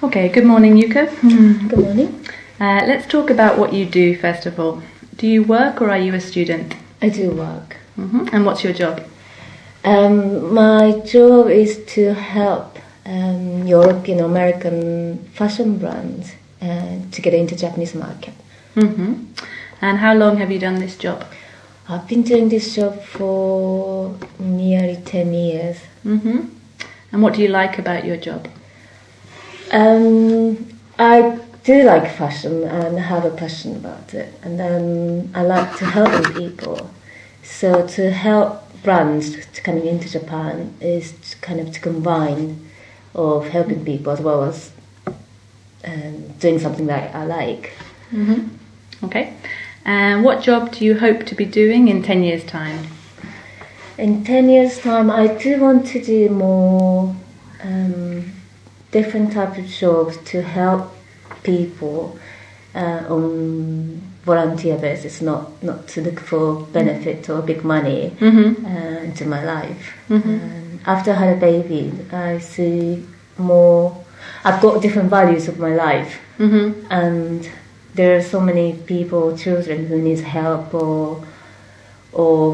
Okay, good morning, Yuko. Good morning. Let's talk about what you do first of all. Do you work or are you a student? I do work. And what's your job? My job is to help European American fashion brands to get into Japanese market. And how long have you done this job? I've been doing this job for nearly 10 years. And what do you like about your job? I do like fashion and have a passion about it, and then I like to help people. So to help brands to coming into Japan is kind of to combine of helping people as well as doing something that I like. Okay. And what job do you hope to be doing in 10 years' time? In 10 years' time, I do want to do more different type of jobs to help people on volunteer basis, not to look for benefit or big money into my life. After I had a baby, I see more. I've got different values of my life, and there are so many people, children who need help or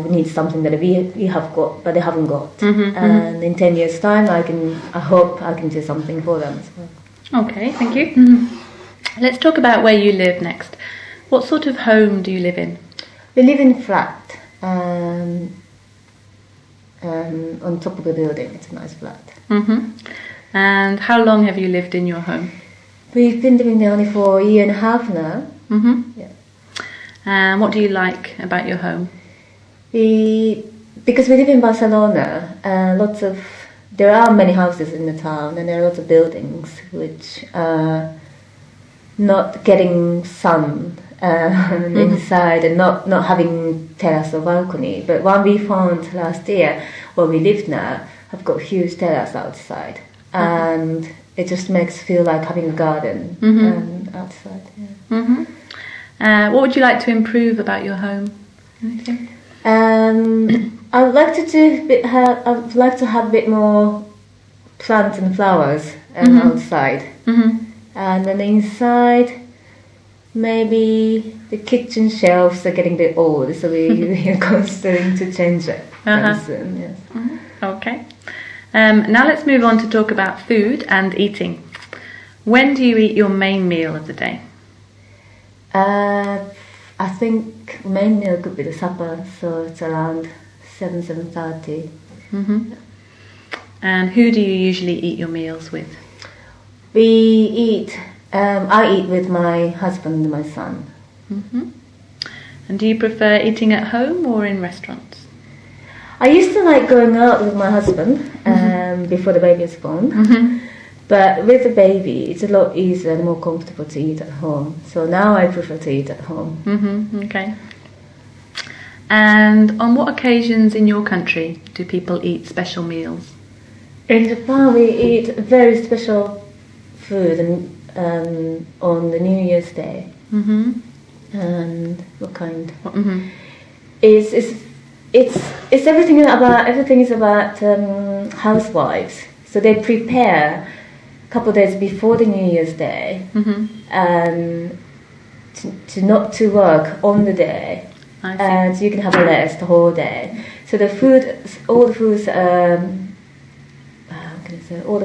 need something that we have got but they haven't got. And in 10 years' time, I hope I can do something for them as well. Okay, thank you. Let's talk about where you live next. What sort of home do you live in? We live in a flat on top of a building. It's a nice flat. And how long have you lived in your home? We've been living there only for a year and a half now. Yeah. And what do you like about your home? Because we live in Barcelona, there are many houses in the town, and there are lots of buildings which are not getting sun inside and not having terrace or balcony. But one we found last year, where we live now, have got huge terrace outside, and it just makes it feel like having a garden outside. Yeah. What would you like to improve about your home? Anything? I would like to have a bit more plants and flowers outside, and then inside, maybe the kitchen shelves are getting a bit old, so we are considering to change it very soon. Yes. Okay. Now let's move on to talk about food and eating. When do you eat your main meal of the day? I think main meal could be the supper, so it's around 7:30. And who do you usually eat your meals with? I eat with my husband and my son. And do you prefer eating at home or in restaurants? I used to like going out with my husband before the baby was born. But with the baby, it's a lot easier and more comfortable to eat at home. So now I prefer to eat at home. Okay. And on what occasions in your country do people eat special meals? In Japan, we eat very special food on the New Year's Day. And what kind? It's everything is about housewives. So they prepare couple of days before the New Year's Day, and to not to work on the day, and so you can have a rest the whole day. So all the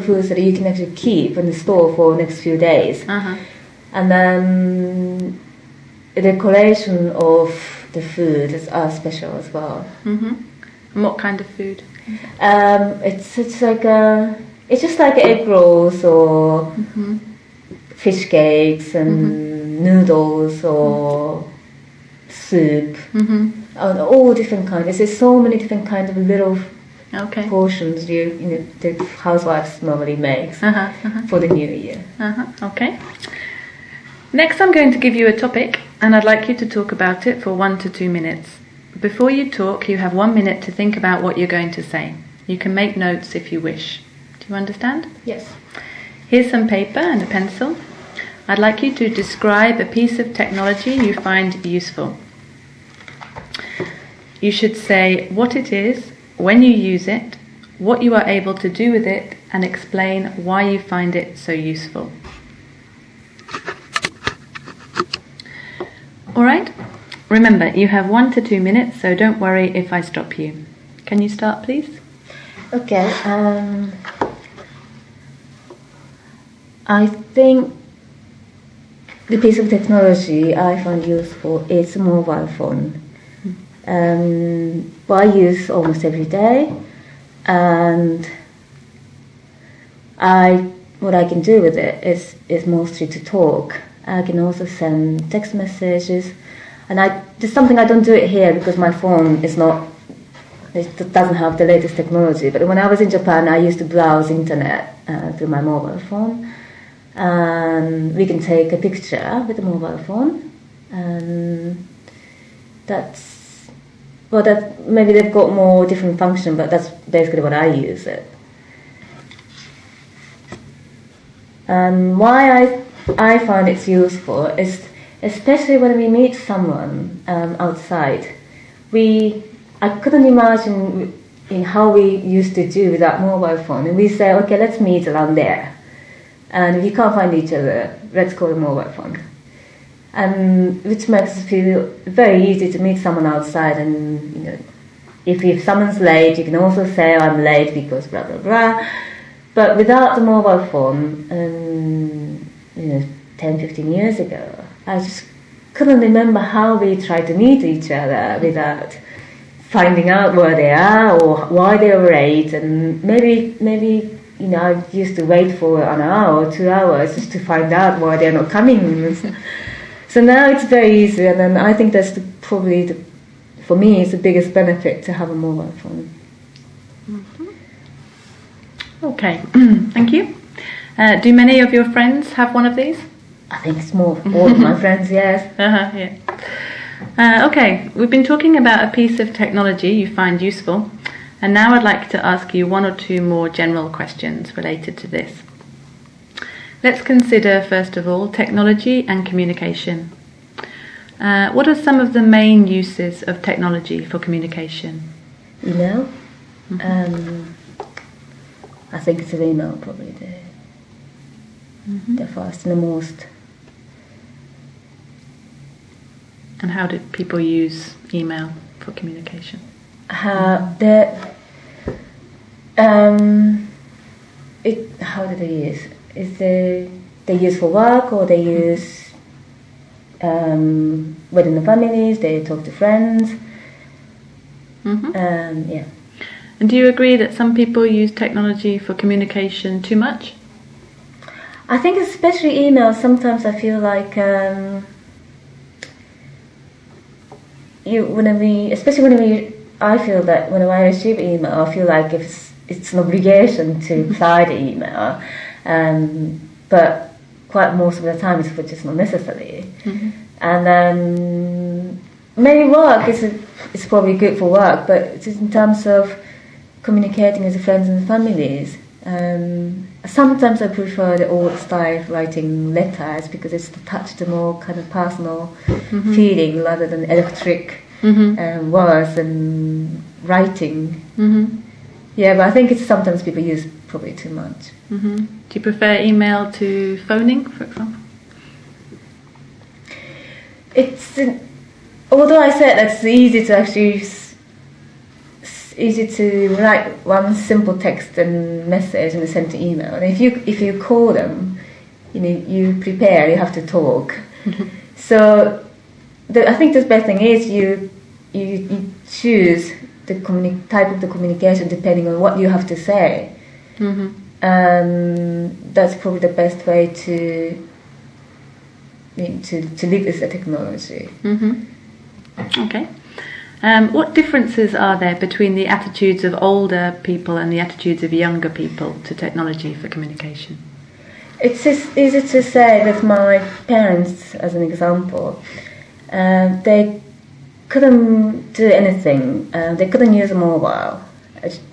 foods that you can actually keep in the store for the next few days, and then the decoration of the food are special as well. And what kind of food? It's just like egg rolls or fish cakes and noodles or soup. All different kinds. There's so many different kinds of little portions the housewives normally makes for the New Year. Okay. Next, I'm going to give you a topic, and I'd like you to talk about it for 1 to 2 minutes. Before you talk, you have 1 minute to think about what you're going to say. You can make notes if you wish. You understand? Yes. Here's some paper and a pencil. I'd like you to describe a piece of technology you find useful. You should say what it is, when you use it, what you are able to do with it, and explain why you find it so useful. All right. Remember, you have 1 to 2 minutes, so don't worry if I stop you. Can you start, please? Okay. I think the piece of technology I find useful is a mobile phone. What I use almost every day, and what I can do with it is mostly to talk. I can also send text messages, and there's something I don't do it here because my phone it doesn't have the latest technology. But when I was in Japan, I used to browse internet through my mobile phone, and we can take a picture with the mobile phone, and maybe they've got more different function, but that's basically what I use it. And why I find it's useful is especially when we meet someone outside. I couldn't imagine in how we used to do without mobile phone. And we say, okay, let's meet around there. And if you can't find each other, let's call a mobile phone. And which makes it feel very easy to meet someone outside. And if someone's late, you can also say, I'm late because blah, blah, blah. But without the mobile phone, 10-15 years ago, I just couldn't remember how we tried to meet each other without finding out where they are or why they were late. And maybe I used to wait for an hour or 2 hours just to find out why they're not coming. So now it's very easy, and then I think that's for me, it's the biggest benefit to have a mobile phone. Okay, thank you. Do many of your friends have one of these? I think it's more all of my friends, yes. Yeah. Okay, we've been talking about a piece of technology you find useful, and now I'd like to ask you 1 or 2 more general questions related to this. Let's consider, first of all, technology and communication. What are some of the main uses of technology for communication? Email. I think it's an email probably the first and the most. And how do people use email for communication? How do they use? They use for work, or they use within the families, they talk to friends. Yeah. And do you agree that some people use technology for communication too much? I think especially email, sometimes I feel like I feel that when I receive email, I feel like it's an obligation to reply the email, but quite most of the time it's just not necessary. And then maybe work is probably good for work, but it's in terms of communicating with friends and families. Sometimes I prefer the old style of writing letters because it's to touch the more kind of personal feeling rather than electric words and writing. Yeah, but I think it's sometimes people use probably too much. Do you prefer email to phoning, for example? Although I said that's easy to write one simple text and message and send to email. And if you call them, you prepare, you have to talk. So I think the best thing is you choose the type of the communication depending on what you have to say. And that's probably the best way to live with the technology. Okay. What differences are there between the attitudes of older people and the attitudes of younger people to technology for communication? It's easy to say that my parents, as an example, they couldn't do anything. They couldn't use a mobile.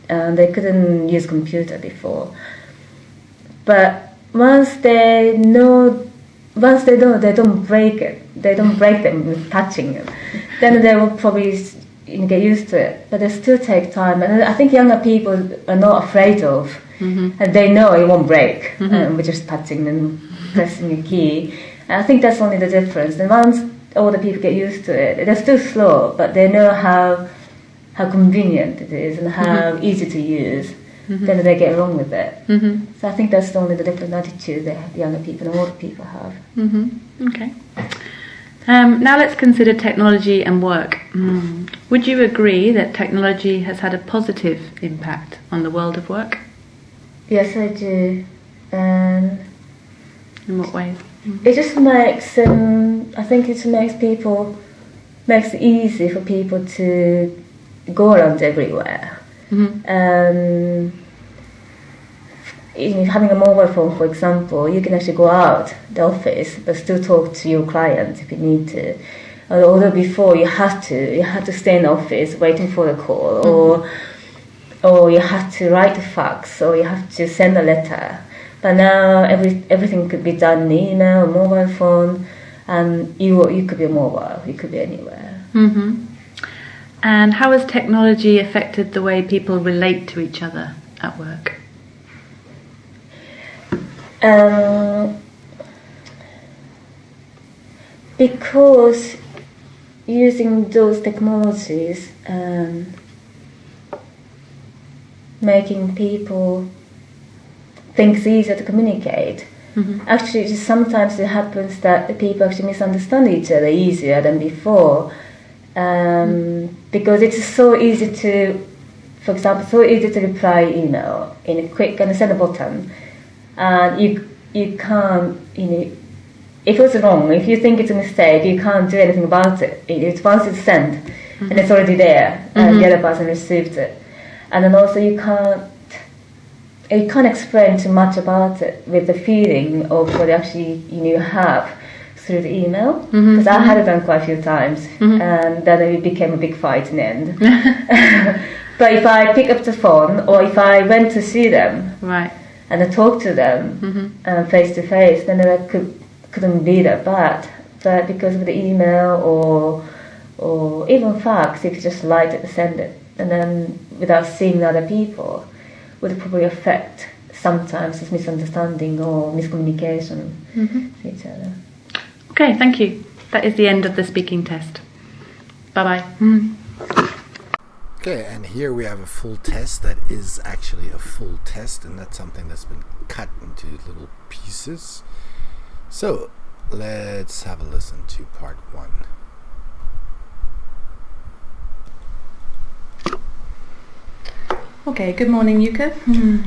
They couldn't use computer before. But once they know, they don't break it. They don't break them with touching it. Then they will probably get used to it. But it still takes time. And I think younger people are not afraid of. And they know it won't break. We're just touching and pressing a key. And I think that's only the difference. And once all the people get used to it. They're still slow, but they know how convenient it is and how easy to use. Then they get along with it. So I think that's only the different attitude that younger people and older people have. Okay. Now let's consider technology and work. Would you agree that technology has had a positive impact on the world of work? Yes, I do. And in what ways? It just makes, I think it makes it easy for people to go around everywhere. Having a mobile phone, for example, you can actually go out the office but still talk to your client if you need to. Although before you had to stay in the office waiting for the call, or you had to write a fax, or you have to send a letter. But now everything could be done in email, mobile phone, and you could be mobile, you could be anywhere. And how has technology affected the way people relate to each other at work? Because using those technologies, making people think it's easier to communicate. Actually, sometimes it happens that the people actually misunderstand each other easier than before, because it's so easy to, for example, reply email in a quick and send a button, and you can't, if it's wrong, if you think it's a mistake, you can't do anything about it. It's once it's sent, and it's already there, and the other person received it, and then also you can't explain too much about it with the feeling of what actually you have through the email, because I had it done quite a few times, and then it became a big fight in the end. But if I pick up the phone, or if I went to see them, right, and I talked to them face to face, then I couldn't be that bad. But because of the email or even fax, if you just write it and send it, and then without seeing other people, would probably affect sometimes this misunderstanding or miscommunication to each other. Okay, thank you. That is the end of the speaking test. Bye-bye. Okay, and here we have a full test that is actually a full test, and that's something that's been cut into little pieces. So, let's have a listen to part 1. Okay, good morning, Yuka.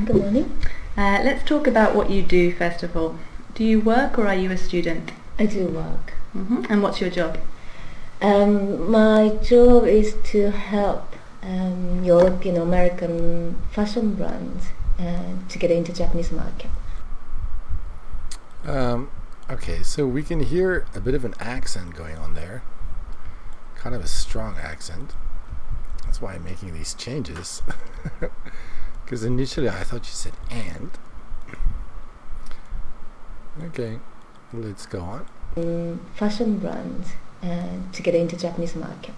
Good morning. Let's talk about what you do first of all. Do you work or are you a student? I do work. And what's your job? My job is to help European American fashion brands to get into Japanese market. Okay, so we can hear a bit of an accent going on there. Kind of a strong accent. That's why I'm making these changes. Because initially I thought you said and. Okay, let's go on. Fashion brands to get into Japanese market.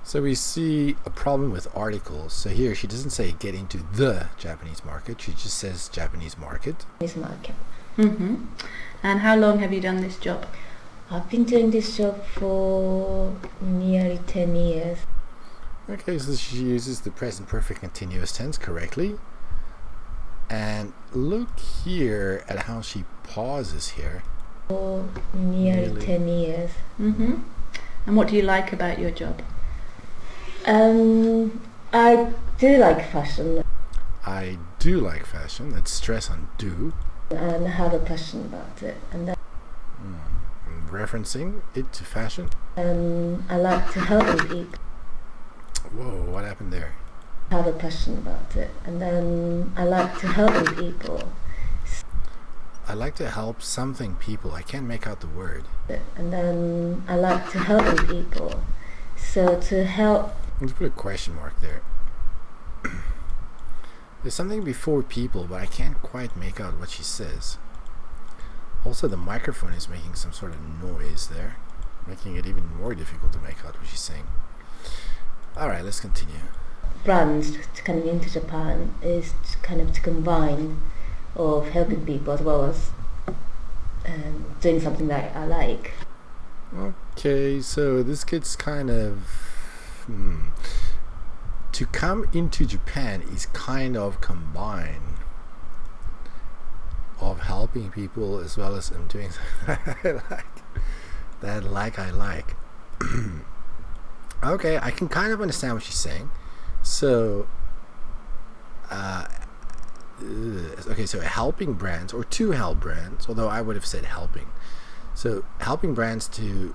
So we see a problem with articles. So here she doesn't say get into the Japanese market. She just says Japanese market. Japanese market. And how long have you done this job? I've been doing this job for nearly 10 years. Okay, so she uses the present perfect continuous tense correctly. And look here at how she pauses here. For nearly 10 years. And what do you like about your job? I do like fashion. I do like fashion. Let's stress on do. And have a passion about it. And referencing it to fashion. I like to help people. Whoa, what happened there? Have a passion about it, and then I like to help people. I like to help something people. I can't make out the word. And then I like to help people. So to help. Let's put a question mark there. There's something before people, but I can't quite make out what she says. Also, the microphone is making some sort of noise there, making it even more difficult to make out what she's saying. Alright, let's continue. Brands coming into Japan is kind of to combine of helping people as well as doing something that I like. Okay, so this gets kind of... To come into Japan is kind of combined of helping people as well as doing something I like. Okay, I can kind of understand what she's saying. So, okay, so helping brands, or to help brands, although I would have said helping. So, helping brands to...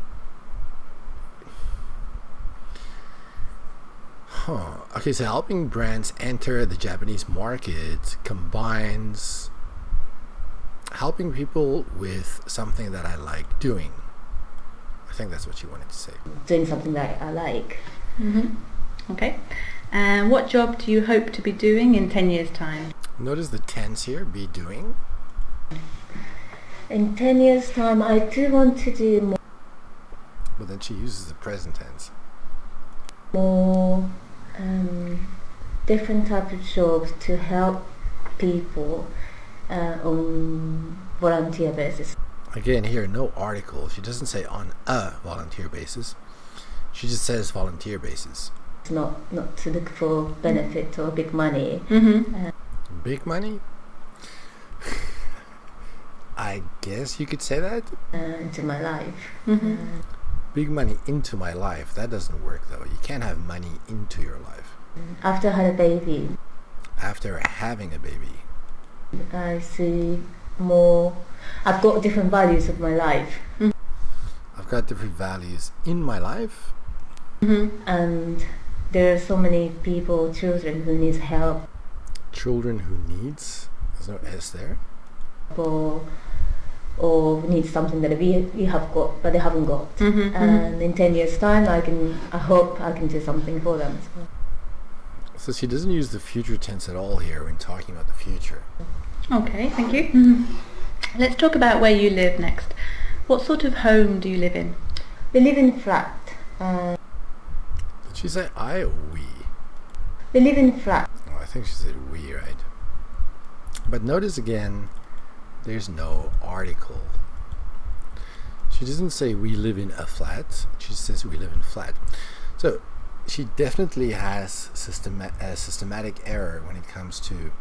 Okay, so helping brands enter the Japanese market combines helping people with something that I like doing. I think that's what she wanted to say. Doing something that I like. Okay. And what job do you hope to be doing in 10 years' time? Notice the tense here, be doing. In 10 years' time, I do want to do more. But then she uses the present tense. More different type of jobs to help people on volunteer basis. Again, here, no article. She doesn't say on a volunteer basis. She just says volunteer basis. It's not to look for benefit or big money. Big money? I guess you could say that. Into my life. Big money into my life. That doesn't work though. You can't have money into your life. After I had a baby, After having a baby. I see more. I've got different values of my life. I've got different values in my life. And there are so many people, children who need help. Children who needs. There's no S there. Or need something that we have got but they haven't got. And in 10 years time I hope I can do something for them as well. So she doesn't use the future tense at all here when talking about the future. Okay, thank you. Let's talk about where you live next. What sort of home do you live in? We live in flat. Did she say I or we? We live in flat. Oh, I think she said we, right? But notice again, there's no article. She doesn't say we live in a flat. She says we live in flat. So she definitely has a systematic error when it comes to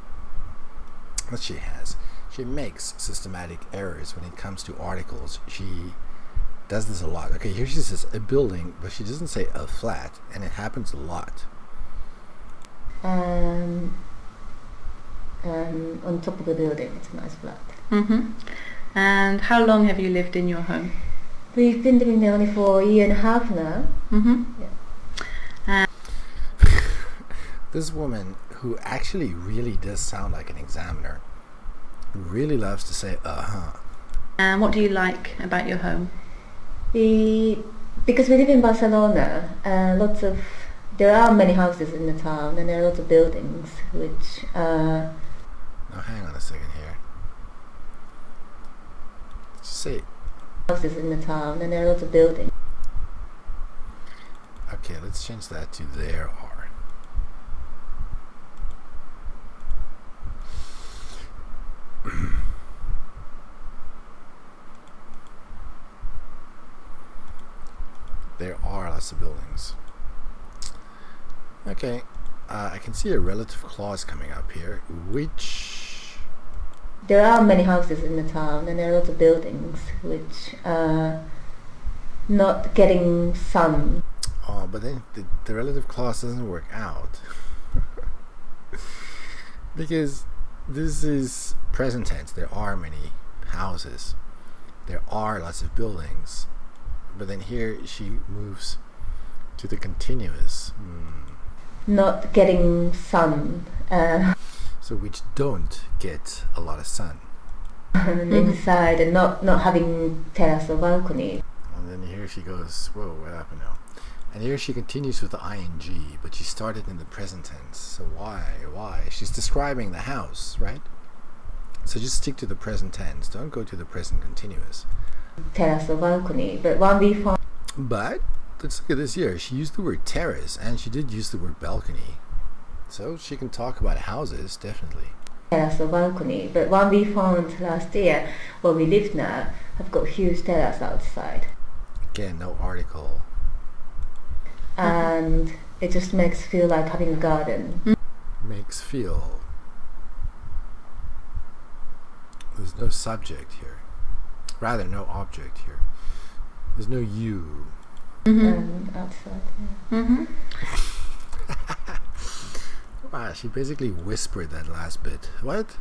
what she has. She makes systematic errors when it comes to articles. She does this a lot. Okay, here she says a building, but she doesn't say a flat, and it happens a lot. On top of the building, it's a nice flat. And how long have you lived in your home? We've been living there only for a year and a half now. This woman, who actually really does sound like an examiner, really loves to say And what do you like about your home? Because we live in Barcelona, there are many houses in the town and there are lots of buildings which Now hang on a second here. Just say houses in the town and there are lots of buildings. Okay, let's change that to there are. There are lots of buildings. Okay, I can see a relative clause coming up here, which... There are many houses in the town and there are lots of buildings which are not getting sun. Oh, but then the relative clause doesn't work out. Because this is present tense. There are many houses. There are lots of buildings. But then here she moves to the continuous. Not getting sun. So which don't get a lot of sun. Inside and not having terrace or balcony. And then here she goes, whoa, what happened now? And here she continues with the ing, but she started in the present tense. So why? She's describing the house, right? So just stick to the present tense. Don't go to the present continuous. Terrace or balcony, but when we found... But let's look at this here. She used the word terrace and she did use the word balcony. So she can talk about houses, definitely. Terrace or balcony, but when we found last year where we live now, I've got huge terrace outside. Again, no article. And it just makes feel like having a garden. Makes feel. There's no subject here. Rather, no object here. There's no you. Outside. Yeah. Wow, she basically whispered that last bit. What?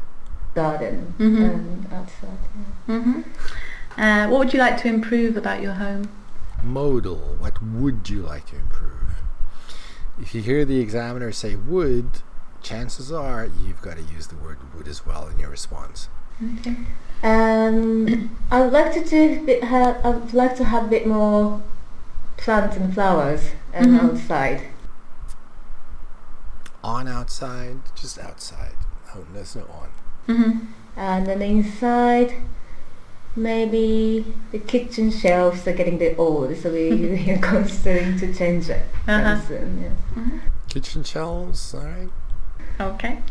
Garden and outside. Yeah. What would you like to improve about your home? Modal. What would you like to improve? If you hear the examiner say would, chances are you've got to use the word would as well in your response. Okay. I'd like to have a bit more plants and flowers outside. On outside, just outside. Oh, there's no on. And then inside, maybe the kitchen shelves are getting a bit old, so we're considering to change it very soon. Yes. Kitchen shelves, all right. Okay.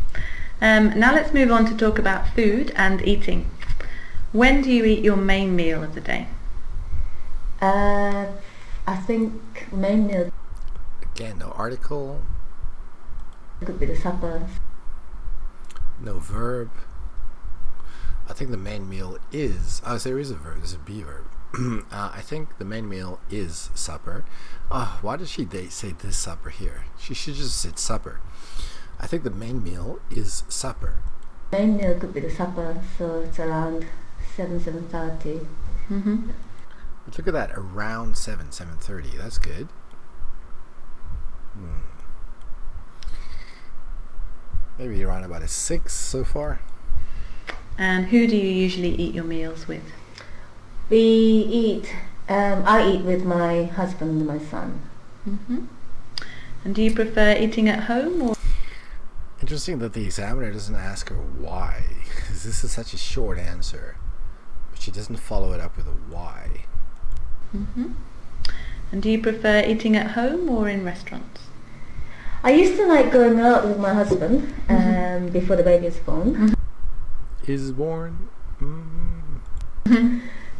Now let's move on to talk about food and eating. When do you eat your main meal of the day? I think main meal Again, no article, could be the supper. no verb. I think the main meal is... Oh, there is a verb. There's a be verb. I think the main meal is supper. Why does she say this supper here? She should just say supper. I think the main meal is supper. Main meal could be the supper, so it's around 7:30. But look at that, around 7:30. That's good. Maybe around about a 6 so far. And who do you usually eat your meals with? I eat with my husband and my son. And do you prefer eating at home or? Interesting that the examiner doesn't ask her why, because this is such a short answer, but she doesn't follow it up with a why. And do you prefer eating at home or in restaurants? I used to like going out with my husband before the baby was born. Is born?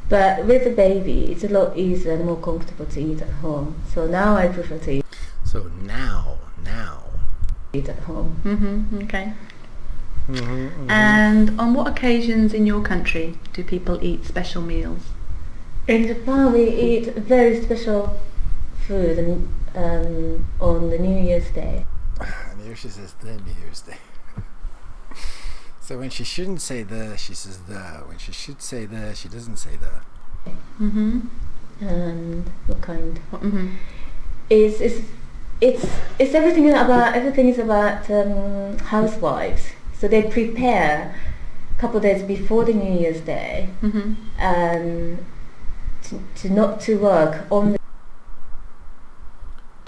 But with the baby, it's a lot easier and more comfortable to eat at home. So now I prefer to eat So now. at home. Okay. And on what occasions in your country do people eat special meals? In Japan, we eat very special food on the New Year's Day. And here she says the New Year's Day. So when she shouldn't say the, she says the. When she should say the, she doesn't say the. And what kind? It's everything is about housewives. So they prepare a couple of days before the New Year's Day to not to work on the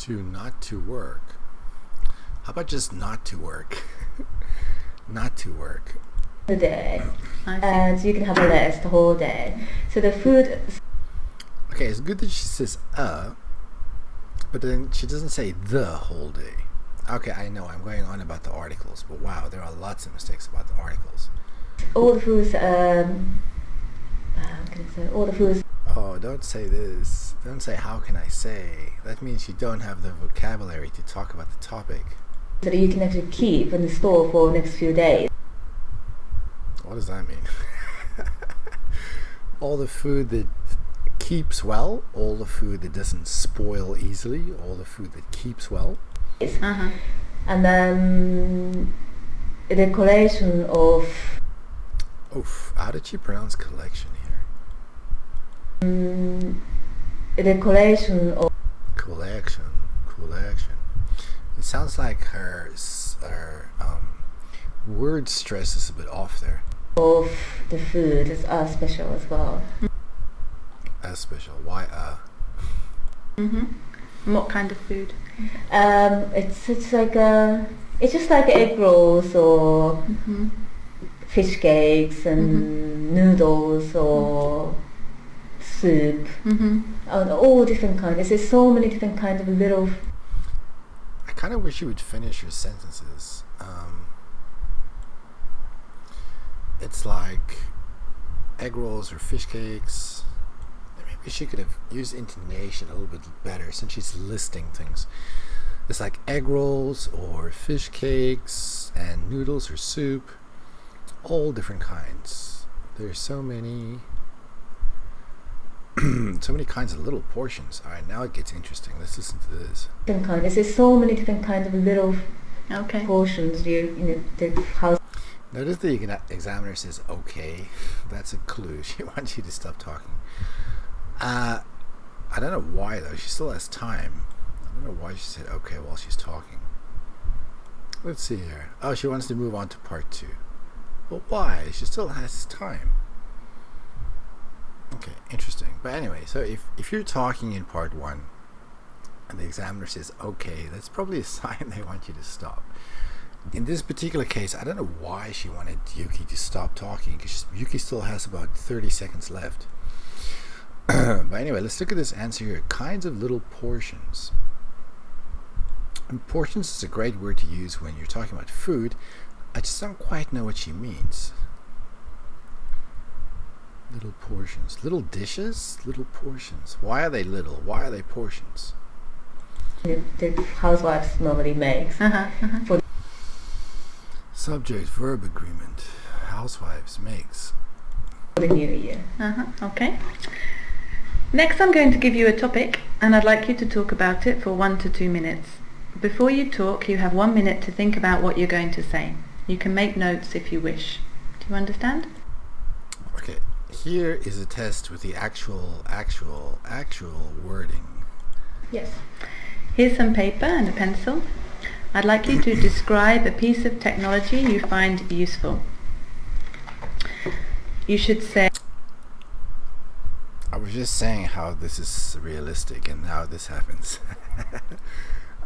not to work. How about just not to work? Not to work. the day, and so you can have a rest the whole day. So the food. Okay, it's good that she says but then she doesn't say the whole day. Okay, I know I'm going on about the articles, but wow, there are lots of mistakes about the articles. All the foods. All the foods. Oh, don't say this. Don't say how can I say. That means you don't have the vocabulary to talk about the topic. So that you can actually keep in the store for the next few days. What does that mean? All the food that keeps well, all the food that doesn't spoil easily, all the food that keeps well. And then the collation of. Oof, how did she pronounce collection here? The collation of. Collection. It sounds like her word stress is a bit off there. Of the food are special as well. As special. Why And what kind of food? It's just like egg rolls or fish cakes and noodles or soup and all different kinds. There's so many different kinds of little. I kind of wish you would finish your sentences. It's like egg rolls or fish cakes. Let me wish she could have used intonation a little bit better since she's listing things. It's like egg rolls or fish cakes and noodles or soup, all different kinds. There's so many kinds of little portions. All right, now it gets interesting. Let's listen to this. Different kinds. There's so many different kinds of little portions. The house. Notice the examiner says okay. That's a clue. She wants you to stop talking. I don't know why though. She still has time. I don't know why she said okay while she's talking. Let's see here. Oh, she wants to move on to part 2. But why? She still has time. Okay, interesting. But anyway, so if you're talking in part 1 and the examiner says okay, that's probably a sign they want you to stop. In this particular case, I don't know why she wanted Yuki to stop talking, because Yuki still has about 30 seconds left. But anyway, let's look at this answer here. Kinds of little portions. And portions is a great word to use when you're talking about food. I just don't quite know what she means. Little portions. Little dishes? Little portions. Why are they little? Why are they portions? The housewives normally makes. For Subject verb agreement. Housewives makes. the new year. Okay. Next I'm going to give you a topic and I'd like you to talk about it for 1 to 2 minutes. Before you talk, you have 1 minute to think about what you're going to say. You can make notes if you wish. Do you understand? Okay, here is a test with the actual wording. Yes. Here's some paper and a pencil. I'd like you to describe a piece of technology you find useful. You should say... I was just saying how this is realistic and now this happens.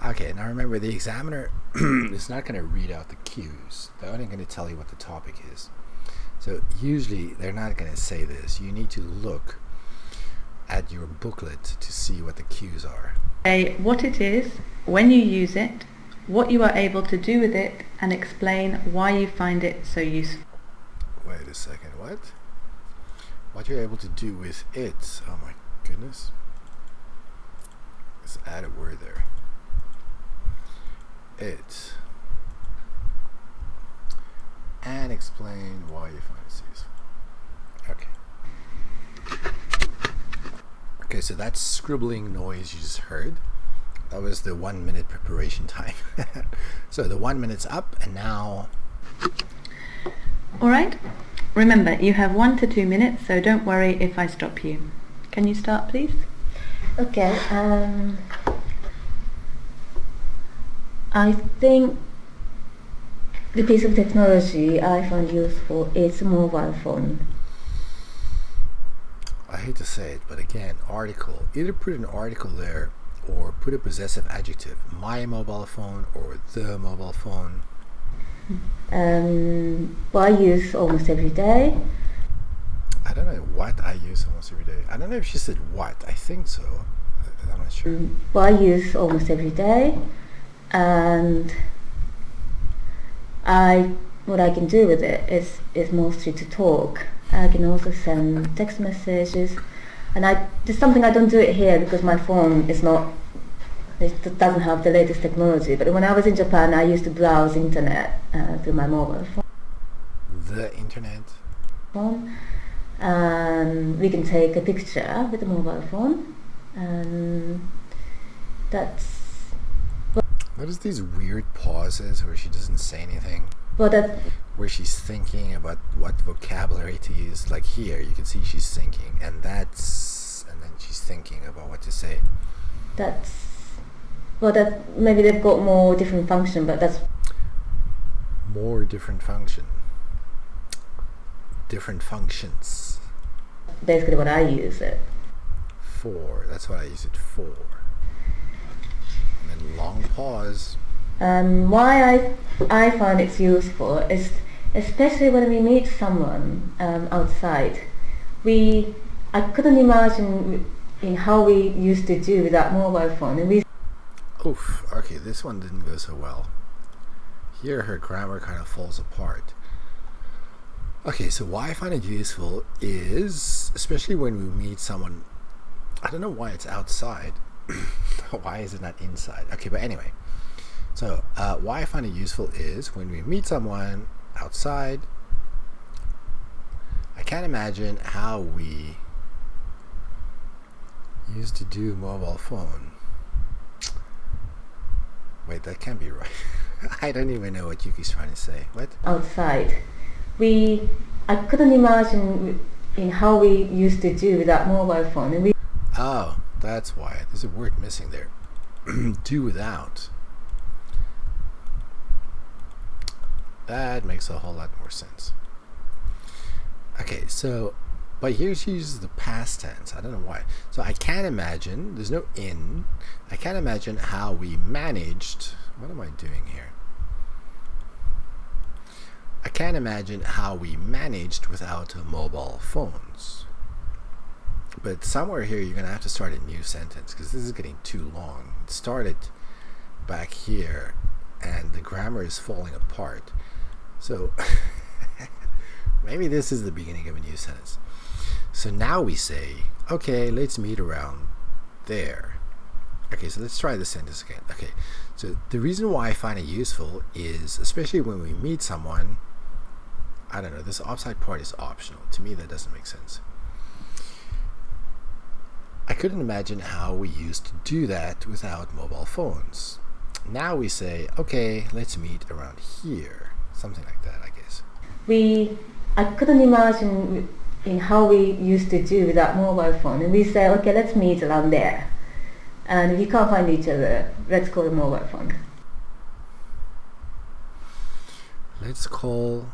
Okay, now remember the examiner is not going to read out the cues. They're only going to tell you what the topic is. So usually they're not going to say this. You need to look at your booklet to see what the cues are. Say what it is, when you use it, what you are able to do with it, and explain why you find it so useful. Wait a second, what? What you're able to do with it. Oh my goodness. Let's add a word there. It. And explain why you find it useful. Okay. Okay, so that scribbling noise you just heard, that was the 1 minute preparation time. So the 1 minute's up and now... Alright, remember you have 1 to 2 minutes, so don't worry if I stop you. Can you start please? Okay. I think the piece of technology I find useful is a mobile phone. I hate to say it, but again, article. Either put an article there or put a possessive adjective. My mobile phone or the mobile phone. What I use almost every day. I don't know what I use almost every day. I don't know if she said what. I think so. I'm not sure. What I use almost every day. And what I can do with it is mostly to talk. I can also send text messages, and there's something I don't do it here because my phone it doesn't have the latest technology. But when I was in Japan, I used to browse internet through my mobile phone. The internet. And we can take a picture with the mobile phone, and that's. What is these weird pauses where she doesn't say anything? Where she's thinking about what vocabulary to use. Like here, you can see she's thinking, and then she's thinking about what to say. Maybe they've got more different function, but that's... More different function. Different functions. Basically what I use it. For, that's what I use it for. And then long pause. Why I find it's useful is especially when we meet someone outside. I couldn't imagine in how we used to do with that mobile phone. And Oof, okay, this one didn't go so well. Here her grammar kind of falls apart. Okay, so why I find it useful is, especially when we meet someone I don't know why it's outside. Why is it not inside? Okay, but anyway. So, why I find it useful is when we meet someone outside, I can't imagine how we used to do mobile phone. Wait, that can't be right. I don't even know what Yuki's trying to say. What? Outside. I couldn't imagine in how we used to do without mobile phone. And Oh, that's why. There's a word missing there. Do without. That makes a whole lot more sense. Okay, so, but here she uses the past tense. I don't know why. So I can't imagine, there's no in. I can't imagine how we managed. What am I doing here? I can't imagine how we managed without mobile phones. But somewhere here you're going to have to start a new sentence because this is getting too long. It started back here and the grammar is falling apart. So maybe this is the beginning of a new sentence. So now we say, okay, let's meet around there. Okay, so let's try the sentence again. Okay, so the reason why I find it useful is, especially when we meet someone, I don't know, this offside part is optional. To me, that doesn't make sense. I couldn't imagine how we used to do that without mobile phones. Now we say, okay, let's meet around here. Something like that, I guess. I couldn't imagine in how we used to do without mobile phone. And we say, okay, let's meet around there. And if we can't find each other, let's call a mobile phone. Let's call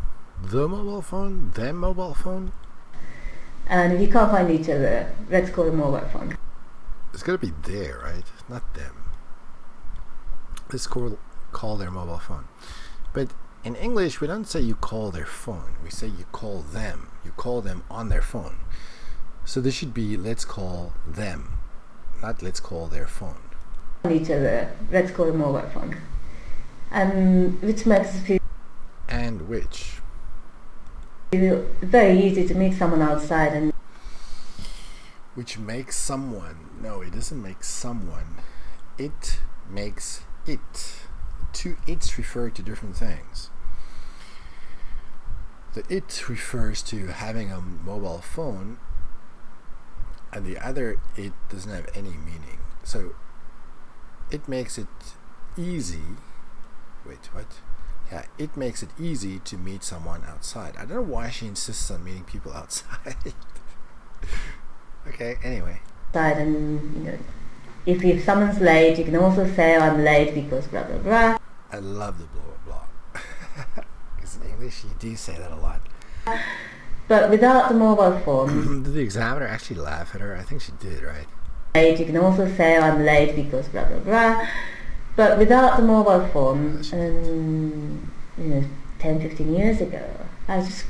the mobile phone, them mobile phone. And if we can't find each other, let's call a mobile phone. It's got to be there, right? Not them. Let's call their mobile phone. But in English, we don't say you call their phone. We say you call them. You call them on their phone. So this should be let's call them, not let's call their phone. Each other, let's call a mobile phone. And which makes it And which? feel very easy to meet someone outside and Which makes someone. No, it doesn't make someone. It makes it. Two it's refer to different things. The it refers to having a mobile phone, and the other it doesn't have any meaning. So it makes it easy. Wait, what? Yeah, it makes it easy to meet someone outside. I don't know why she insists on meeting people outside. Okay, anyway. and if someone's late, you can also say I'm late because blah blah blah. I love the blah blah blah. Because in English you do say that a lot. But without the mobile phone, Did the examiner actually laugh at her? I think she did, right? late, you can also say I'm late because blah blah blah. But without the mobile phone, 10, 15 years ago, I just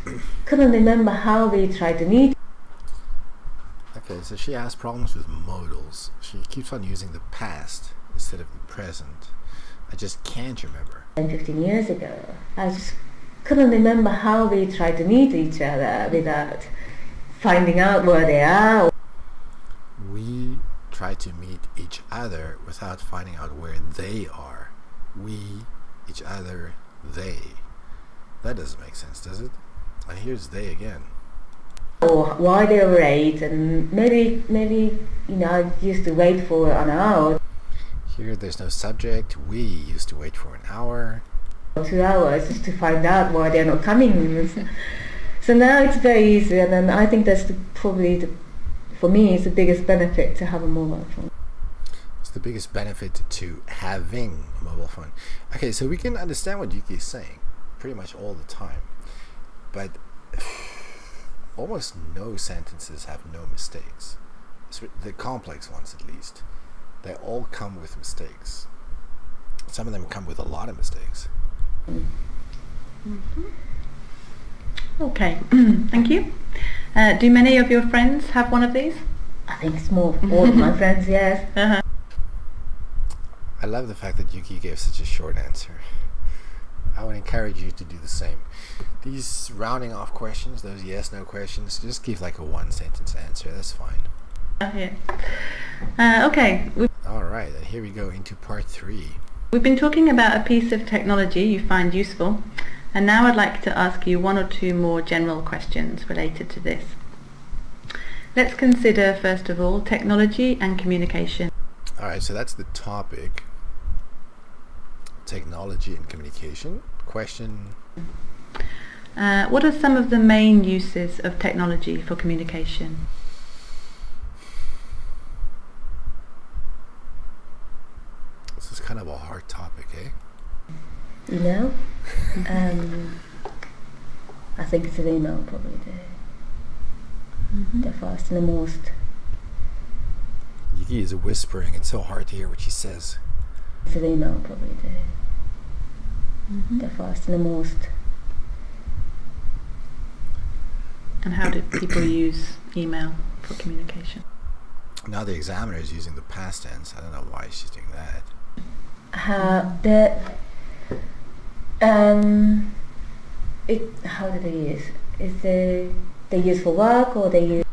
couldn't remember how we tried to meet. Okay, so she has problems with modals. She keeps on using the past instead of the present. I just can't remember. 10, 15 years ago, I just couldn't remember how we tried to meet each other without finding out where they are. We try to meet each other without finding out where they are. We, each other, they. That doesn't make sense, does it? And here's they again. Or why they were late, and maybe I used to wait for an hour, Here there's no subject. We used to wait for an hour. 2 hours just to find out why they're not coming. So now it's very easy, and then I think that's for me, it's the biggest benefit to have a mobile phone. It's the biggest benefit to having a mobile phone. Okay, so we can understand what Yuki is saying pretty much all the time. But almost no sentences have no mistakes. The complex ones, at least. They all come with mistakes. Some of them come with a lot of mistakes. Mm-hmm. Okay, thank you. Do many of your friends have one of these? I think it's more for all of my friends, yes. Uh-huh. I love the fact that Yuki gave such a short answer. I would encourage you to do the same. These rounding off questions, those yes/no questions, just give like a one sentence answer. That's fine. Here. Okay, All right, and here we go into part 3. we've been talking about a piece of technology you find useful, and now I'd like to ask you one or two more general questions related to this. Let's consider, first of all, technology and communication. All right, so that's the topic. Technology and communication. Question. What are some of the main uses of technology for communication? This is kind of a hard topic, eh? Email. I think it's an email probably the first and the most. Yuki is whispering. It's so hard to hear what she says. It's an email probably the first and the most. And how did people use email for communication? Now the examiner is using the past tense. I don't know why she's doing that. How do they use? Is they use for work or they use?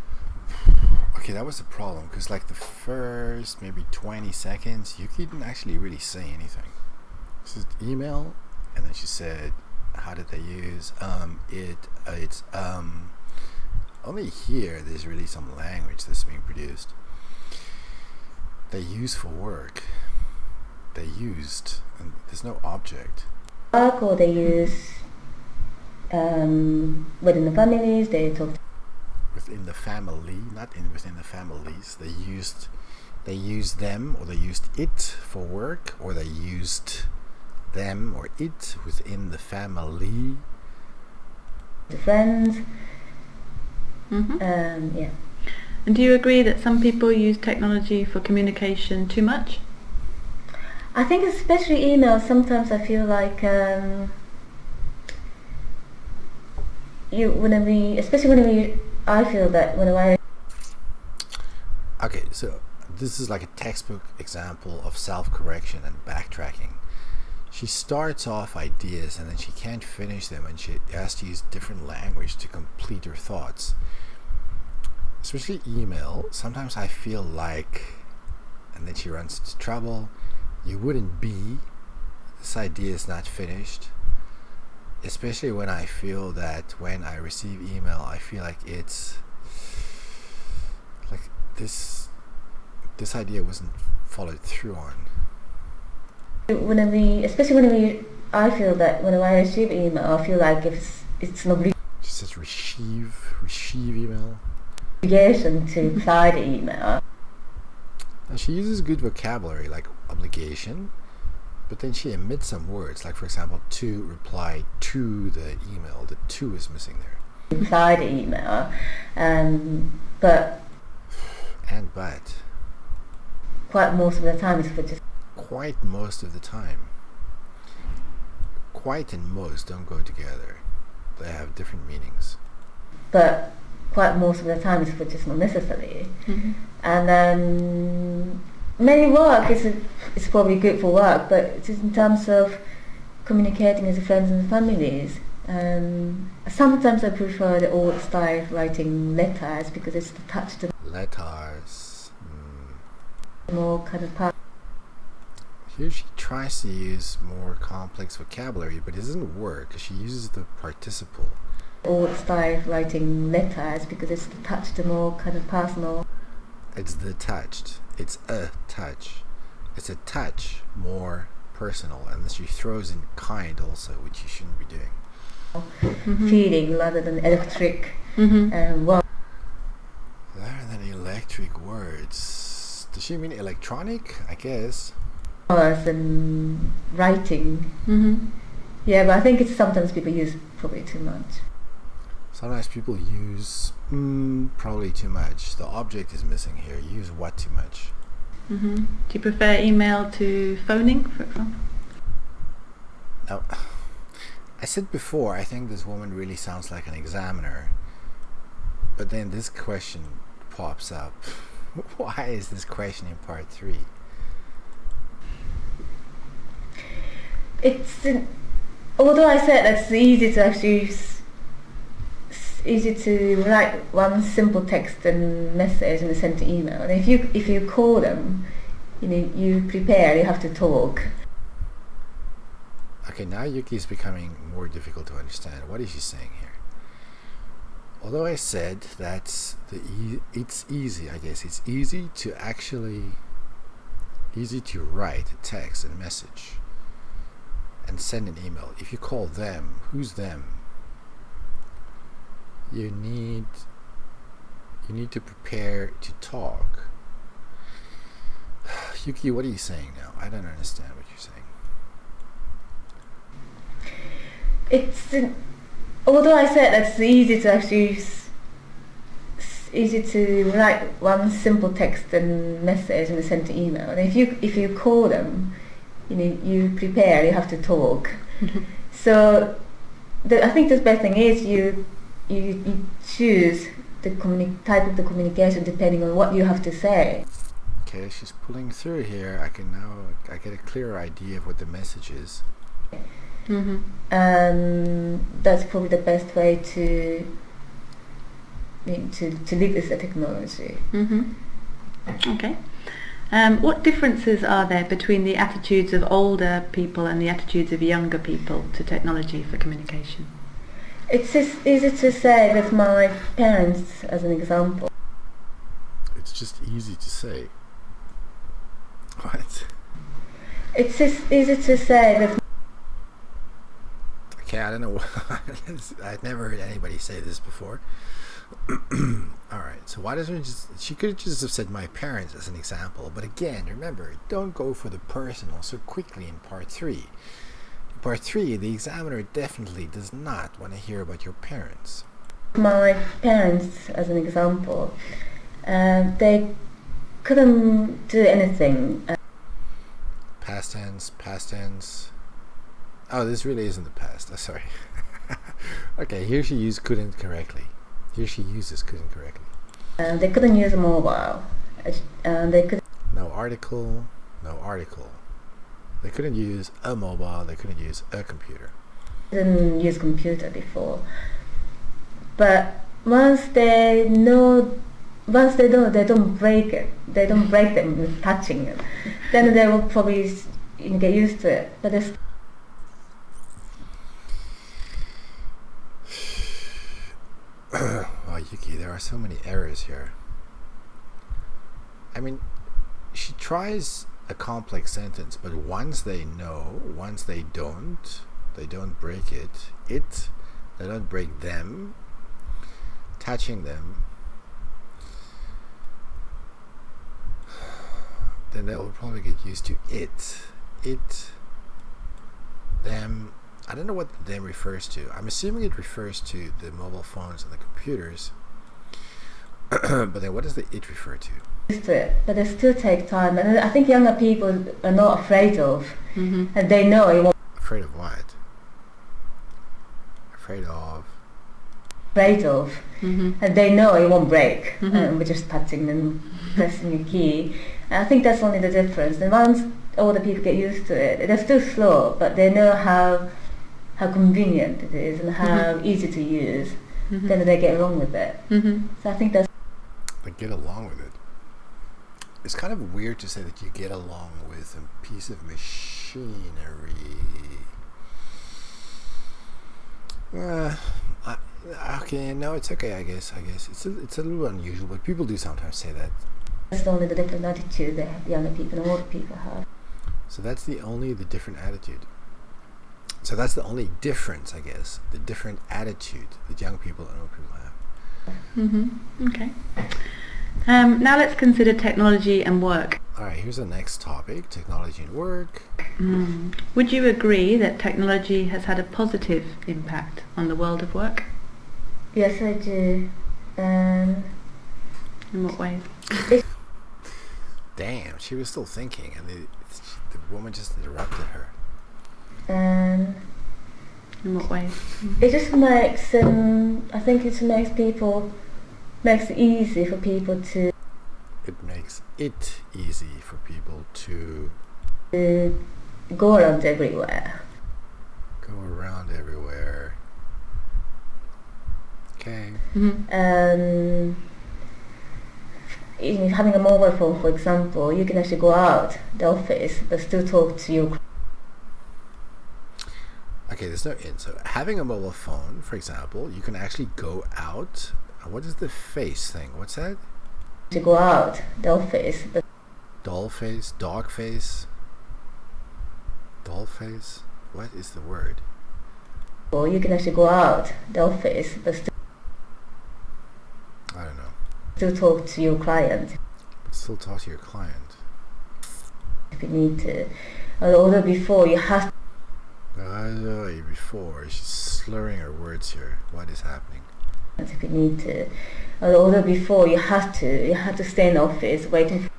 Okay, that was the problem, because like the first maybe 20 seconds, Yuki didn't actually really say anything. This is email, and then she said, how did they use it's only here there's really some language that's being produced. They use for work. They used, and there's no object. Work or they use within the families they talk. Within the family, not within the families. They used them, or they used it for work, or they used them or it within the family. The friends. Yeah. And do you agree that some people use technology for communication too much? I think especially email, sometimes I feel like I feel that when I... Okay, so this is like a textbook example of self-correction and backtracking. She starts off ideas and then she can't finish them, and she has to use different language to complete her thoughts. Especially email, sometimes I feel like, and then she runs into trouble, you wouldn't be, this idea is not finished. Especially when I feel that when I receive email, I feel like it's like this idea wasn't followed through on. I feel that when I receive email, I feel like if it's not She says receive email. obligation to reply the email. And she uses good vocabulary like obligation, but then she omits some words, like for example, to reply to the email. The to is missing there. Reply the email, but quite most of the time it's for just. Quite most of the time. Quite and most don't go together. They have different meanings. But quite most of the time it's for just not necessary. And then maybe work is probably good for work, but it's in terms of communicating with friends and families. Sometimes I prefer the old style of writing letters because it's the touch to Letters. more kind of part. Here she tries to use more complex vocabulary, but it doesn't work because she uses the participle. Old style of writing letters because it's the touch to more kind of personal. It's the touched. It's a touch. It's a touch more personal, and then she throws in kind also, which you shouldn't be doing. Feeling rather than electric. Rather than electric words. Does she mean electronic? I guess. And writing. Yeah, but I think it's sometimes people use probably too much. Sometimes people use probably too much. The object is missing here. You use what too much? Do you prefer email to phoning, for example? Now, I said before, I think this woman really sounds like an examiner. But then this question pops up. Why is this question in part 3? Although I said that's easy to actually easy to write one simple text and message and send to email. And if you call them, you prepare, you have to talk. Okay, now Yuki is becoming more difficult to understand. What is she saying here? Although I said that it's easy, I guess it's easy to write a text and message and send an email. If you call them, who's them? You need to prepare to talk. Yuki, what are you saying now? I don't understand what you're saying. Although I said that's easy to write one simple text and message and send to email. And if you call them, you prepare, you have to talk. So I think the best thing is you choose the type of the communication depending on what you have to say. Okay, she's pulling through here. I get a clearer idea of what the message is. And that's probably the best way to live with the technology. Okay. What differences are there between the attitudes of older people and the attitudes of younger people to technology for communication? It's just easy to say with my parents as an example. It's just easy to say. What? It's just easy to say with. Okay, I don't know. I've never heard anybody say this before. Alright, so why doesn't she could just have said my parents as an example, but again, remember, don't go for the personal so quickly in part 3. In part 3, the examiner definitely does not want to hear about your parents. My parents as an example, they couldn't do anything. Past tense. Oh, this really isn't the past. Oh, sorry. Okay, here she used couldn't correctly. Here she uses couldn't correctly. They couldn't use a mobile. They could. No article. They couldn't use a mobile. They couldn't use a computer. Didn't use computer before. But once they know, they don't break it. They don't break them with touching it. Then they will probably get used to it. But it's. Oh, Yuki, there are so many errors here. I mean, she tries a complex sentence, but once they know, once they don't break it, they don't break them, touching them, then they will probably get used to it, them. I don't know what the them refers to. I'm assuming it refers to the mobile phones and the computers. But then what does the it refer to? But it still takes time. And I think younger people are not afraid of. And they know it won't. Afraid of what? Afraid of. And they know it won't break. We're just touching and pressing a key. And I think that's only the difference. And once older people get used to it, they're still slow, but they know how convenient it is and how easy to use. Then they get along with it. So I think that's. They get along with it. It's kind of weird to say that you get along with a piece of machinery. Okay, no, it's okay. I guess it's a little unusual, but people do sometimes say that. That's only the different attitude that younger people and older people have. So that's the different attitude. So that's the only difference, I guess, the different attitude that young people and old people have. Okay. Now let's consider technology and work. Alright, here's the next topic, technology and work. Would you agree that technology has had a positive impact on the world of work? Yes, I do. In what ways? Damn, she was still thinking, and the woman just interrupted her. In what ways? It just makes, I think it makes it easy for people to. It makes it easy for people to go around everywhere. Okay. Having a mobile phone, for example, you can actually go out the office but still talk to your Okay, there's no in. So having a mobile phone, for example, you can actually go out. What is the face thing? What's that? to go out the office but Doll face? Dog face? Doll face? What is the word? or you can actually go out the office but I don't know. still talk to your client But still talk to your client. if you need to. Although before you have Before, she's slurring her words here. What is happening? if you need to. Although before you had to stay in the office waiting for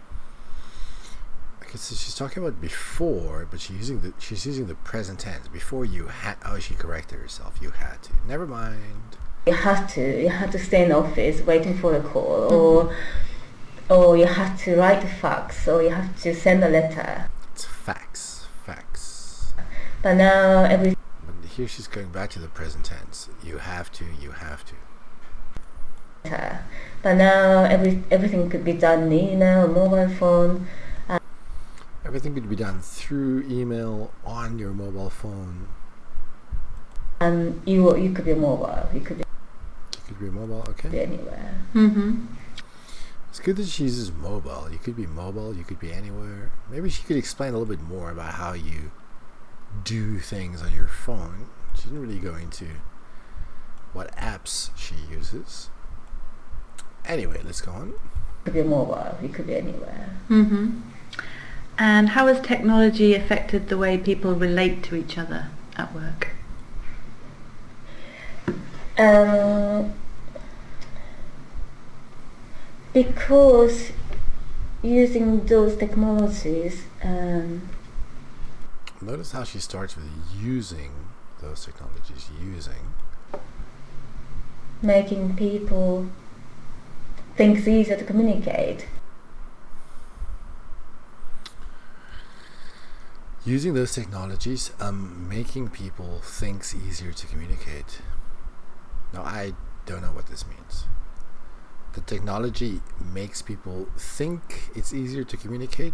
Okay, so she's talking about before, but she's using the present tense. Before you had. Oh, she corrected herself. You had to. Never mind. you had to stay in the office waiting for a call, or you had to write a fax, or you have to send a letter. It's fax. But now every But here she's going back to the present tense. You have to. but now everything could be done in email, mobile phone. Everything could be done through email on your mobile phone. And you could be mobile. You could be mobile, okay. be anywhere. It's good that she uses mobile. You could be mobile, you could be anywhere. Maybe she could explain a little bit more about how you do things on your phone. She didn't really go into what apps she uses. Anyway, let's go on. You could be mobile. You could be anywhere. And how has technology affected the way people relate to each other at work? Because using those technologies, notice how she starts with using those technologies. making people think it's easier to communicate. Using those technologies, making people thinks easier to communicate. Now, I don't know what this means. The technology makes people think it's easier to communicate,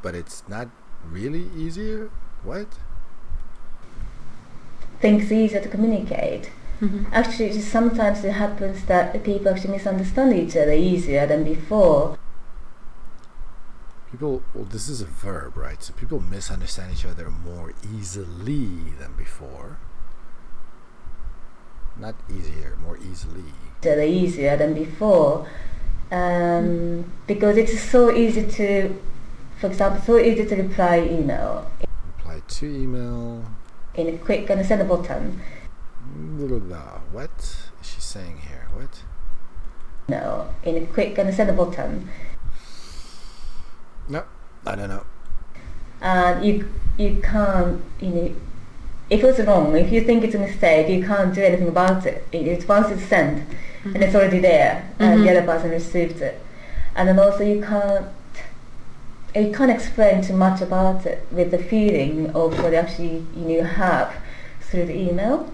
but it's not really easier? What? Think it's easier to communicate. Actually, sometimes it happens that people actually misunderstand each other easier than before. Well, this is a verb, right? So people misunderstand each other more easily than before. Not easier, more easily. Easier than before. Because it's so easy to, for example, so easy to reply email. Reply to email. In a quick and send a button. What is she saying here? What? No, in a quick and send a button. No, I don't know. And you can't, if it's wrong, if you think it's a mistake, you can't do anything about it. It's once it's sent, and it's already there, and the other person received it. And then also you can't explain too much about it with the feeling of what actually you have through the email.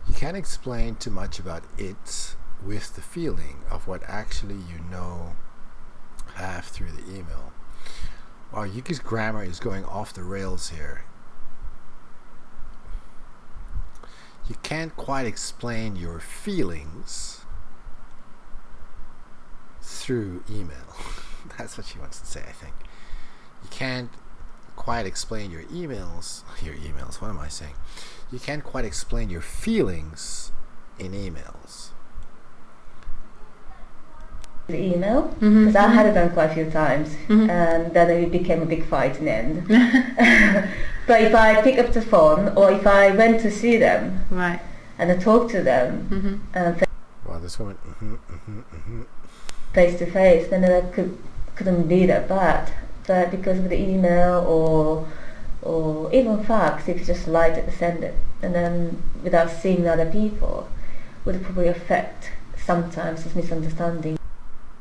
You can't explain too much about it with the feeling of what actually have through the email. Wow, Yuki's grammar is going off the rails here. You can't quite explain your feelings through email. That's what she wants to say, I think. You can't quite explain your emails. What am I saying? You can't quite explain your feelings in emails. The email, because I had it done quite a few times, and then it became a big fight in the end. But if I pick up the phone, or if I went to see them, right, and I talked to them, Wow, this woman. face to face, then I couldn't be that bad. But because of the email or even fax, if you just write it and send it, and then without seeing other people, would probably affect sometimes this misunderstanding.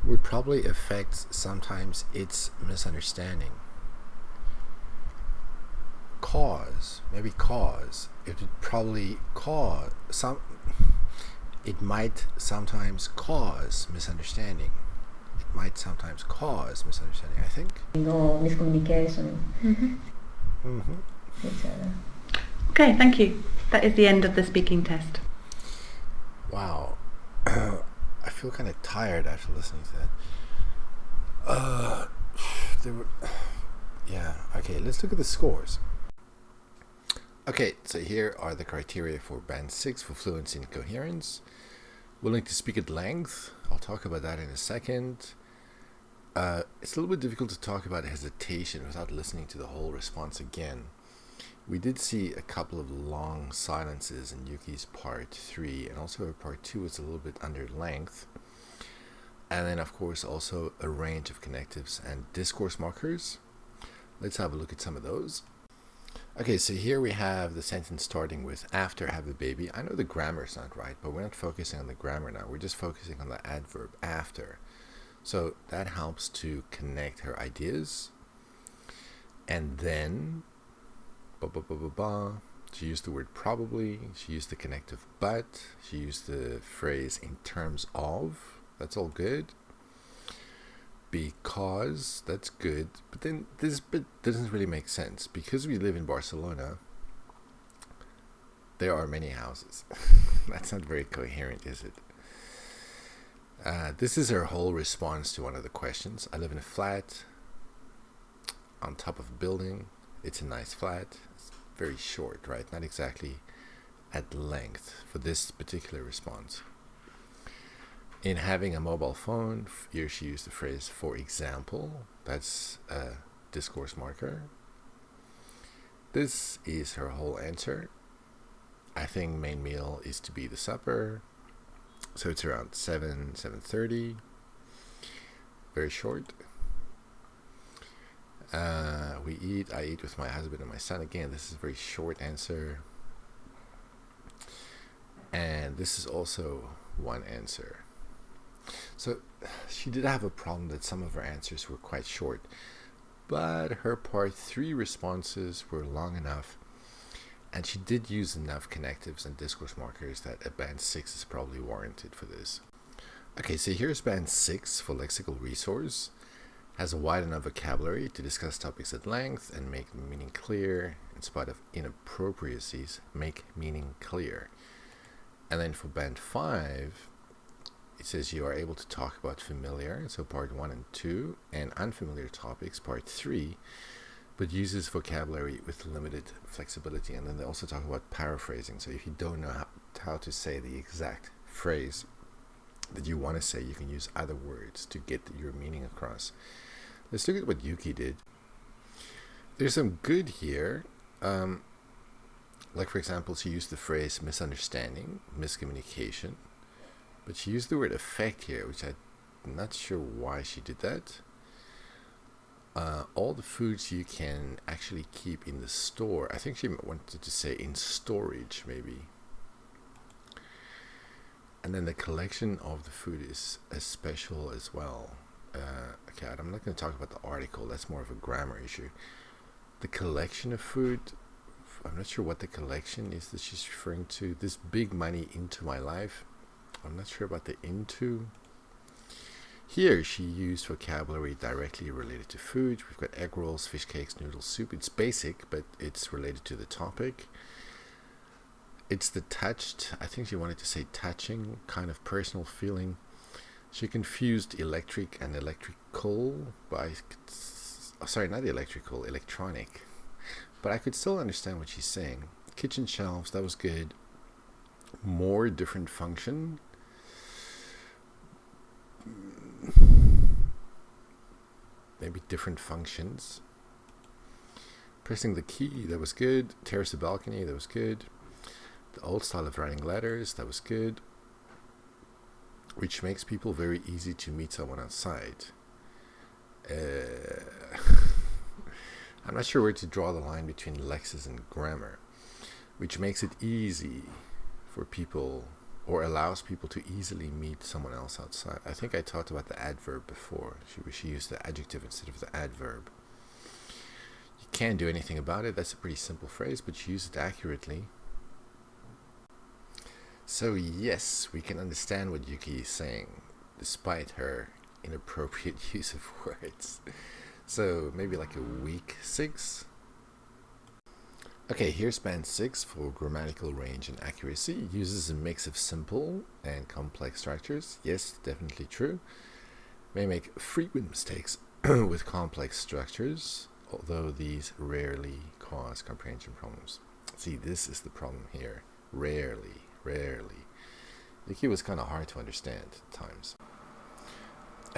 Would probably affect sometimes its misunderstanding. cause. Maybe cause. It would probably cause some. It might sometimes cause misunderstanding. It might sometimes cause misunderstanding, I think. No miscommunication. Mm-hmm. Okay, thank you. That is the end of the speaking test. Wow. I feel kind of tired after listening to that. Yeah, okay, let's look at the scores. Okay, so here are the criteria for Band 6 for Fluency and Coherence. Willing to speak at length. I'll talk about that in a second. It's a little bit difficult to talk about hesitation without listening to the whole response again. We did see a couple of long silences in Yuki's part 3, and also her part 2 was a little bit under length. And then, of course, also a range of connectives and discourse markers. Let's have a look at some of those. Okay, so here we have the sentence starting with after have a baby. I know the grammar is not right, but we're not focusing on the grammar now. We're just focusing on the adverb after. So that helps to connect her ideas. And then, she used the word probably. She used the connective but. She used the phrase in terms of. That's all good. Because, that's good. But then this bit doesn't really make sense. Because we live in Barcelona, there are many houses. That's not very coherent, is it? This is her whole response to one of the questions. I live in a flat on top of a building. It's a nice flat. It's very short, right? Not exactly at length for this particular response. In having a mobile phone, here she used the phrase for example. That's a discourse marker. This is her whole answer. I think main meal is to be the supper. So it's around 7:30. Very short. I eat with my husband and my son. Again, this is a very short answer. And this is also one answer. So she did have a problem that some of her answers were quite short, but her part 3 responses were long enough, and she did use enough connectives and discourse markers that a band 6 is probably warranted for this. Okay, so here's band 6 for lexical resource. Has a wide enough vocabulary to discuss topics at length and make meaning clear. In spite of inappropriacies, make meaning clear. And then for band 5, it says you are able to talk about familiar, so part 1 and 2, and unfamiliar topics, part 3, but uses vocabulary with limited flexibility. And then they also talk about paraphrasing. So if you don't know how to say the exact phrase that you want to say, you can use other words to get your meaning across. Let's look at what Yuki did. There's some good here. Like, for example, she used the phrase misunderstanding, miscommunication. But she used the word effect here, which I'm not sure why she did that. All the foods you can actually keep in the store. I think she wanted to say in storage, maybe. And then the collection of the food is special as well. Okay, I'm not going to talk about the article. That's more of a grammar issue. The collection of food, I'm not sure what the collection is that she's referring to. This big money into my life. I'm not sure about the into. Here she used vocabulary directly related to food. We've got egg rolls, fish cakes, noodle soup. It's basic, but it's related to the topic. It's the touched, I think she wanted to say touching, kind of personal feeling. She confused electric and electrical by, sorry, not electrical, electronic. But I could still understand what she's saying. Kitchen shelves, that was good. More different function. Maybe different functions. Pressing the key, that was good. Terrace the balcony, that was good. The old style of writing letters, that was good. Which makes people very easy to meet someone outside. I'm not sure where to draw the line between lexis and grammar. Which makes it easy for people, or allows people to easily meet someone else outside. I think I talked about the adverb before. She used the adjective instead of the adverb. You can't do anything about it. That's a pretty simple phrase, but you use it accurately. So yes, we can understand what Yuki is saying, despite her inappropriate use of words. So maybe like a weak 6. Okay, here's band 6 for grammatical range and accuracy. It uses a mix of simple and complex structures. Yes, definitely true. May make frequent mistakes with complex structures, although these rarely cause comprehension problems. See, this is the problem here. Rarely. Yuki was kind of hard to understand at times.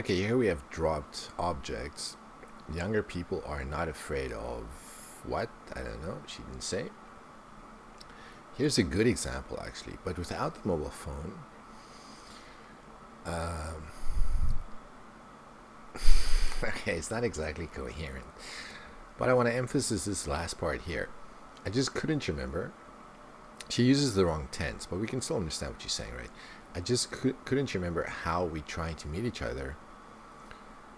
Okay, here we have dropped objects. Younger people are not afraid of what? I don't know. She didn't say. Here's a good example, actually, but without the mobile phone. Okay, it's not exactly coherent, but I want to emphasize this last part here. I just couldn't remember. She uses the wrong tense, but we can still understand what she's saying, right? I just couldn't remember how we try to meet each other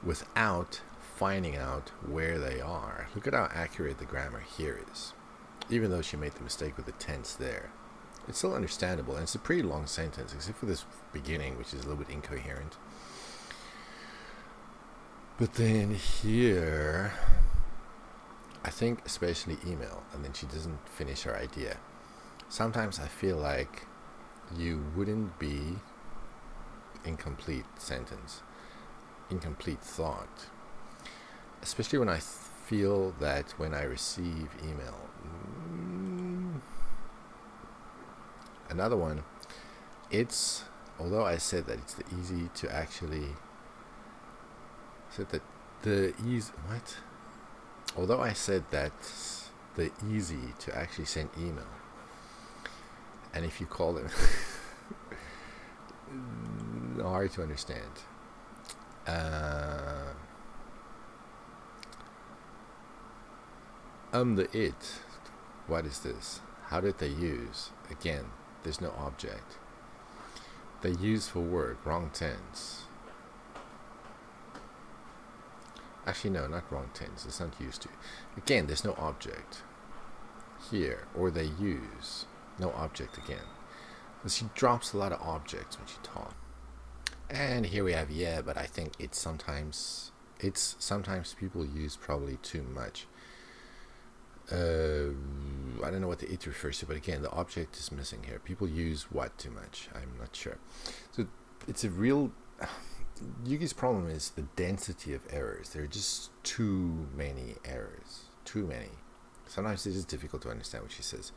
without finding out where they are. Look at how accurate the grammar here is. Even though she made the mistake with the tense there, it's still understandable, and it's a pretty long sentence, except for this beginning, which is a little bit incoherent. But then here, I think especially email, and then she doesn't finish her idea. Sometimes I feel like you wouldn't be incomplete sentence, incomplete thought. Especially when I feel that when I receive email. Another one, it's, although I said that it's the easy to actually, although I said that the easy to actually send email, and if you call them hard to understand. The it, what is this? How did they use? Again, there's no object. They use for work, wrong tense. Actually, no, not wrong tense. It's not used to. Again, there's no object here. Or they use. No object again. So she drops a lot of objects when she talks. And here we have yeah, but I think it's sometimes people use probably too much. I don't know what the it refers to, but again, the object is missing here. People use what too much? I'm not sure. So it's a real... Yuki's problem is the density of errors. There are just too many errors. Too many. Sometimes it is difficult to understand what she says.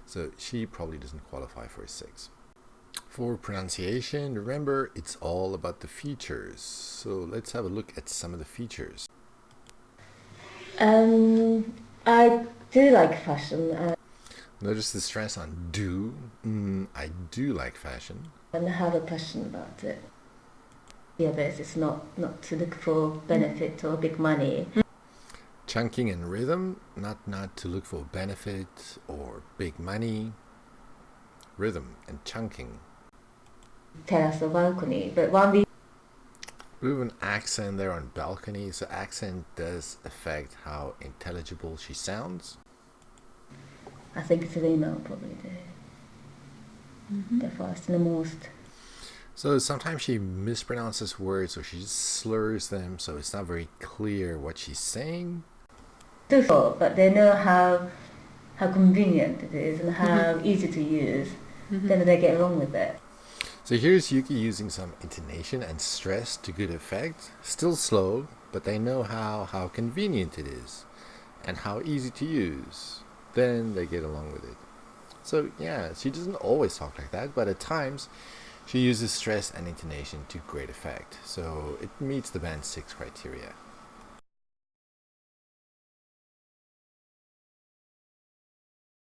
So she probably doesn't qualify for a 6. For pronunciation, remember, it's all about the features. So let's have a look at some of the features. I do like fashion. Notice the stress on do. I do like fashion. And have a passion about it. Yeah, but it's not to look for benefit or big money. Chunking and rhythm, not to look for benefit or big money. Rhythm and chunking. Terrace or balcony, but one we... We have an accent there on balcony, so accent does affect how intelligible she sounds. I think it's the email probably the first and the most. So sometimes she mispronounces words or she just slurs them, so it's not very clear what she's saying. But they know how convenient it is and how easy to use. Then they get along with it. So here's Yuki using some intonation and stress to good effect. Still slow, but they know how convenient it is and how easy to use. Then they get along with it. So yeah, she doesn't always talk like that, but at times she uses stress and intonation to great effect. So it meets the band 6 criteria.